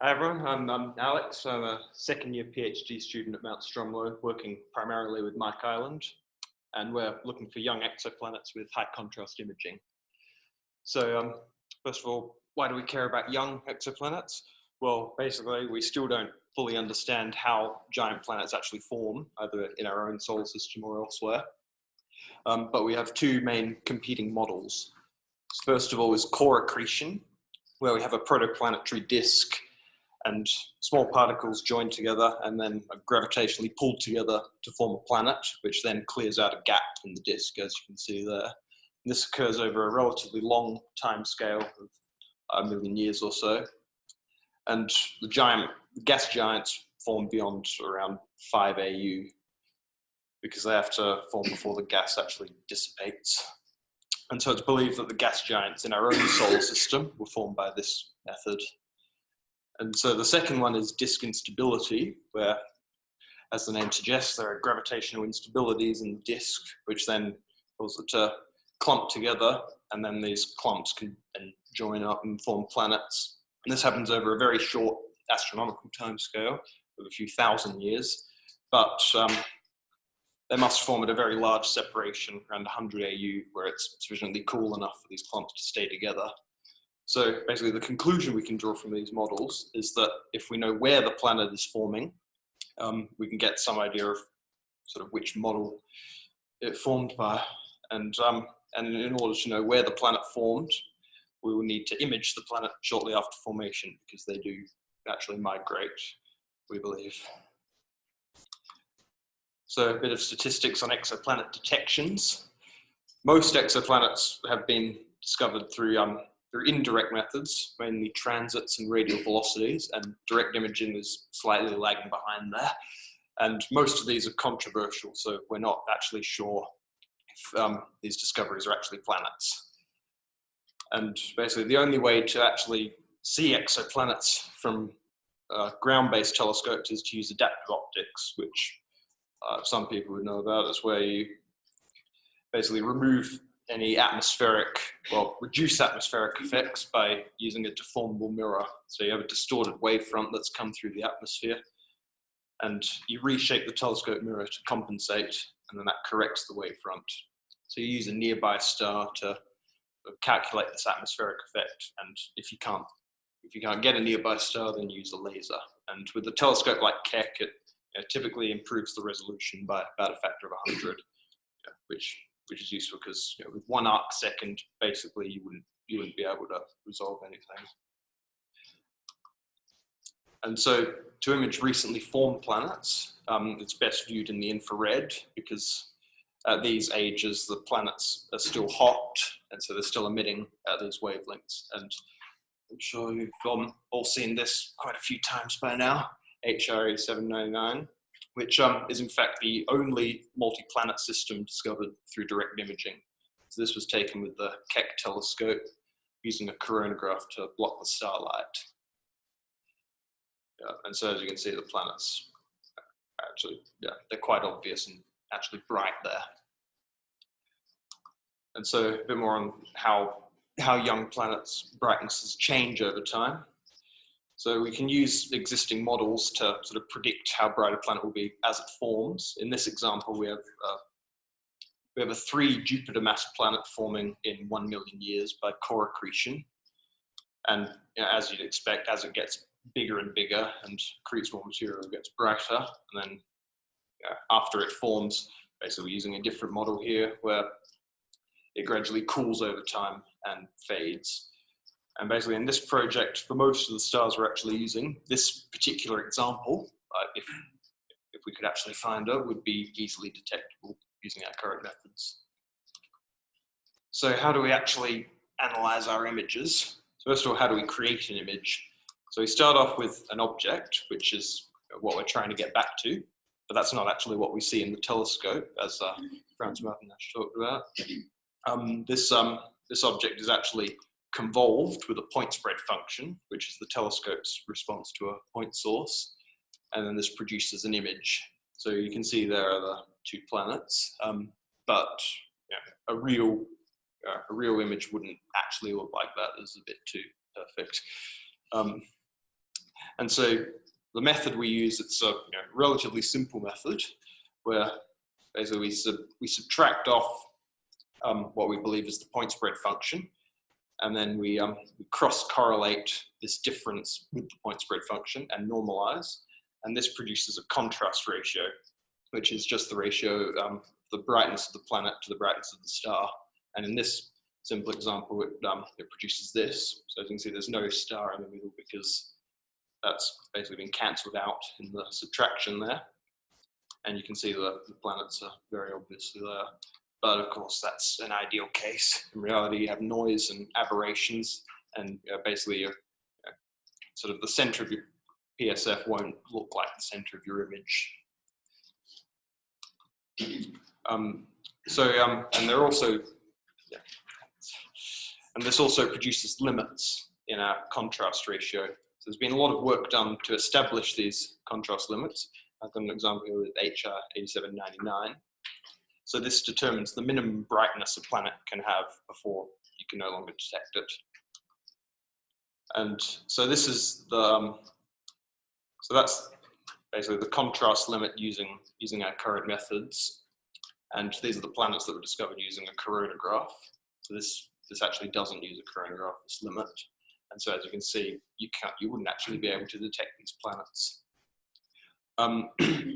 Hi everyone, I'm Alex. I'm a second-year PhD student at Mount Stromlo, working primarily with Mike Island, and we're looking for young exoplanets with high contrast imaging. So first of all, why do we care about young exoplanets? Well, basically, we still don't fully understand how giant planets actually form, either in our own solar system or elsewhere. But we have two main competing models. First of all is core accretion, where we have a protoplanetary disk and small particles joined together and then are gravitationally pulled together to form a planet, which then clears out a gap in the disk, as you can see there. And this occurs over a relatively long time scale of 1,000,000 years or so. And the gas giants form beyond around 5 AU because they have to form before the gas actually dissipates. And so it's believed that the gas giants in our own solar system were formed by this method. And so the second one is disk instability, where, as the name suggests, there are gravitational instabilities in the disk, which then cause it to clump together, and then these clumps can then join up and form planets. And this happens over a very short astronomical timescale of a few thousand years, but they must form at a very large separation, around 100 AU, where it's sufficiently cool enough for these clumps to stay together. So basically the conclusion we can draw from these models is that if we know where the planet is forming, we can get some idea of sort of which model it formed by. And in order to know where the planet formed, we will need to image the planet shortly after formation, because they do naturally migrate, we believe. So a bit of statistics on exoplanet detections. Most exoplanets have been discovered through indirect methods, mainly transits and radial velocities, and direct imaging is slightly lagging behind there. And most of these are controversial, so we're not actually sure if these discoveries are actually planets. And basically the only way to actually see exoplanets from ground-based telescopes is to use adaptive optics, which some people would know about, is where you basically remove any reduce atmospheric effects by using a deformable mirror. So you have a distorted wavefront that's come through the atmosphere, and you reshape the telescope mirror to compensate, and then that corrects the wavefront. So you use a nearby star to calculate this atmospheric effect, and if you can't get a nearby star, then use a laser. And with a telescope like Keck, it typically improves the resolution by about a factor of 100, which is useful because with 1 arc second, basically you wouldn't be able to resolve anything. And so to image recently formed planets, it's best viewed in the infrared, because at these ages the planets are still hot, and so they're still emitting at these wavelengths. And I'm sure you've all seen this quite a few times by now, HRA 799. Which is in fact the only multi-planet system discovered through direct imaging. So this was taken with the Keck telescope using a coronagraph to block the starlight. And so as you can see, the planets actually, they're quite obvious and actually bright there. And so a bit more on how young planets' brightnesses change over time. So we can use existing models to sort of predict how bright a planet will be as it forms. In this example, we have a 3 Jupiter mass planet forming in 1,000,000 years by core accretion. And as you'd expect, as it gets bigger and bigger and accretes more material, it gets brighter. And then after it forms, basically using a different model here where it gradually cools over time and fades. And basically in this project, for most of the stars we're actually using, this particular example, if we could actually find it, would be easily detectable using our current methods. So how do we actually analyze our images? So first of all, how do we create an image? So we start off with an object, which is what we're trying to get back to, but that's not actually what we see in the telescope, as Franz Martin-Nash talked about. This object is actually convolved with a point spread function, which is the telescope's response to a point source, and then this produces an image. So you can see there are the 2 planets, but a real image wouldn't actually look like that. It's a bit too perfect. And so the method we use, it's a relatively simple method where basically we subtract off what we believe is the point spread function, and then we cross-correlate this difference with the point spread function and normalize, and this produces a contrast ratio, which is just the ratio of the brightness of the planet to the brightness of the star. And in this simple example, it produces this. So as you can see, there's no star in the middle because that's basically been cancelled out in the subtraction there. And you can see that the planets are very obviously there. But of course, that's an ideal case. In reality, you have noise and aberrations, and basically, sort of the center of your PSF won't look like the center of your image. And they're also, and this also produces limits in our contrast ratio. So there's been a lot of work done to establish these contrast limits. I've got an example here with HR 8799. So this determines the minimum brightness a planet can have before you can no longer detect it. And so this is the, so that's basically the contrast limit using our current methods. And these are the planets that were discovered using a coronagraph. So this actually doesn't use a coronagraph, this limit. And so as you can see, you wouldn't actually be able to detect these planets.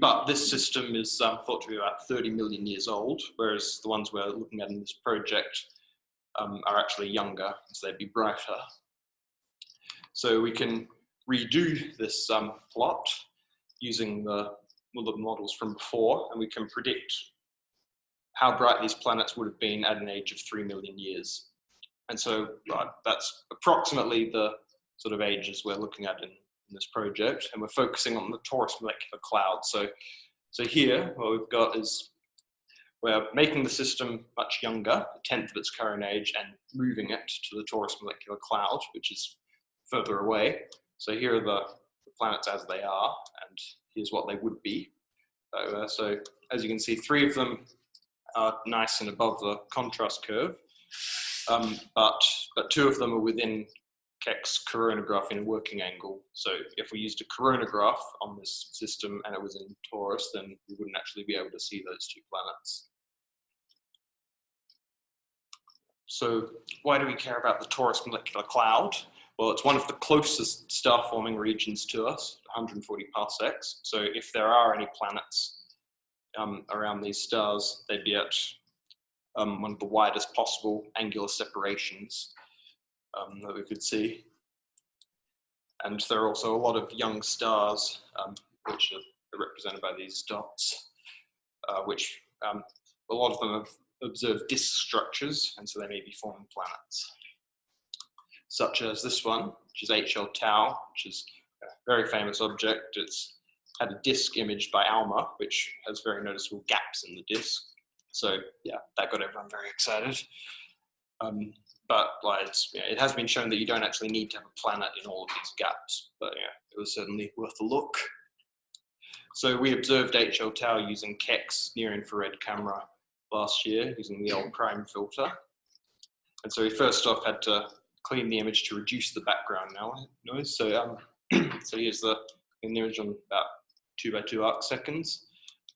But this system is thought to be about 30 million years old, whereas the ones we're looking at in this project are actually younger, so they'd be brighter. So we can redo this plot using the models from before, and we can predict how bright these planets would have been at an age of 3 million years. And so that's approximately the sort of ages we're looking at in this project, and we're focusing on the torus molecular cloud. So here, what we've got is we're making the system much younger, a tenth of its current age, and moving it to the torus molecular cloud, which is further away. So here are the planets as they are, and here's what they would be. So as you can see, 3 of them are nice and above the contrast curve, but 2 of them are within Keck's coronagraph in a working angle. So if we used a coronagraph on this system and it was in Taurus, then we wouldn't actually be able to see those 2 planets. So why do we care about the torus molecular cloud? Well, it's one of the closest star-forming regions to us, 140 parsecs. So if there are any planets around these stars, they'd be at one of the widest possible angular separations that we could see. And there are also a lot of young stars, which are represented by these dots, which a lot of them have observed disk structures, and so they may be forming planets. Such as this one, which is HL Tau, which is a very famous object. It's had a disk imaged by ALMA, which has very noticeable gaps in the disk. So yeah, that got everyone very excited. But it has been shown that you don't actually need to have a planet in all of these gaps, but yeah, it was certainly worth a look. So we observed HL Tau using Keck's near-infrared camera last year using the old prime filter. And so we first off had to clean the image to reduce the background noise. So, so here's the image on about 2 by 2 arc seconds.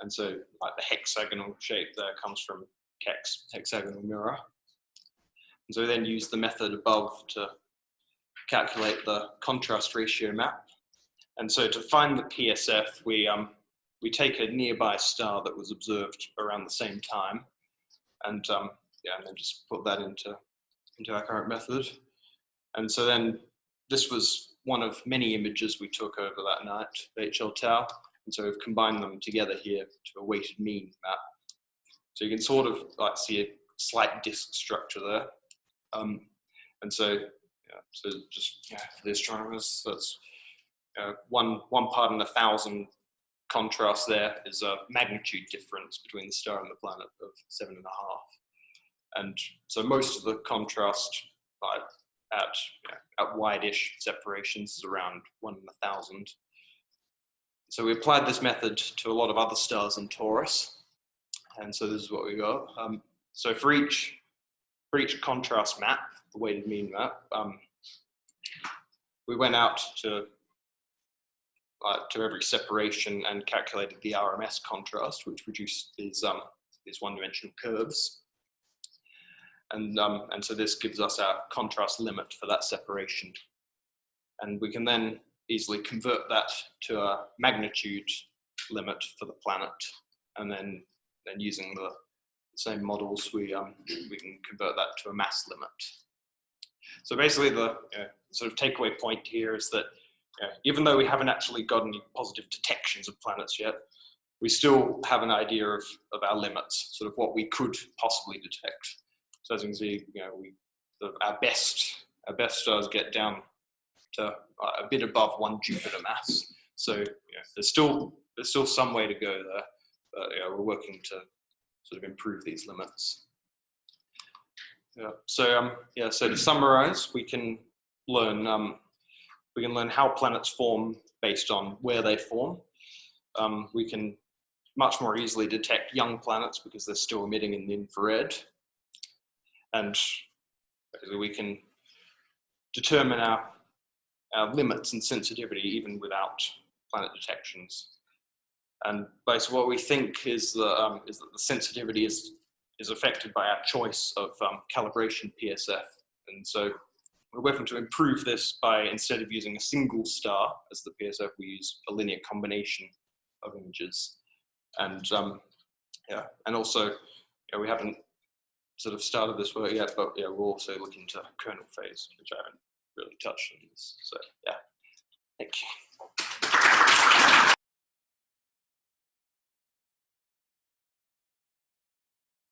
And so like the hexagonal shape there comes from Keck's hexagonal mirror. And so we then use the method above to calculate the contrast ratio map. And so to find the PSF, we take a nearby star that was observed around the same time, and and then just put that into our current method. And so then this was one of many images we took over that night, HL Tau. And so we've combined them together here to a weighted mean map. So you can sort of see a slight disk structure there. And so, so just for the astronomers, that's one part in 1,000 contrast there is a magnitude difference between the star and the planet of 7.5. And so most of the contrast at wide-ish separations is around 1 in 1,000. So we applied this method to a lot of other stars in Taurus. And so this is what we got. So for each contrast map, the weighted mean map, we went out to to every separation and calculated the RMS contrast, which produced these one-dimensional curves. And so this gives us our contrast limit for that separation. And we can then easily convert that to a magnitude limit for the planet. And then using the same models, we can convert that to a mass limit. So basically the sort of takeaway point here is that even though we haven't actually got any positive detections of planets yet, we still have an idea of our limits, sort of what we could possibly detect. So as you can see, our best stars get down to a bit above 1 Jupiter mass. So there's still some way to go there, but we're working to sort of improve these limits. So to summarize, we can learn how planets form based on where they form. We can much more easily detect young planets because they're still emitting in the infrared. And we can determine our limits and sensitivity even without planet detections. And basically what we think is that the sensitivity is affected by our choice of calibration PSF. And so we're working to improve this by, instead of using a single star as the PSF, we use a linear combination of images. And and also we haven't sort of started this work yet, but we're also looking to kernel phase, which I haven't really touched on this. So yeah, thank you.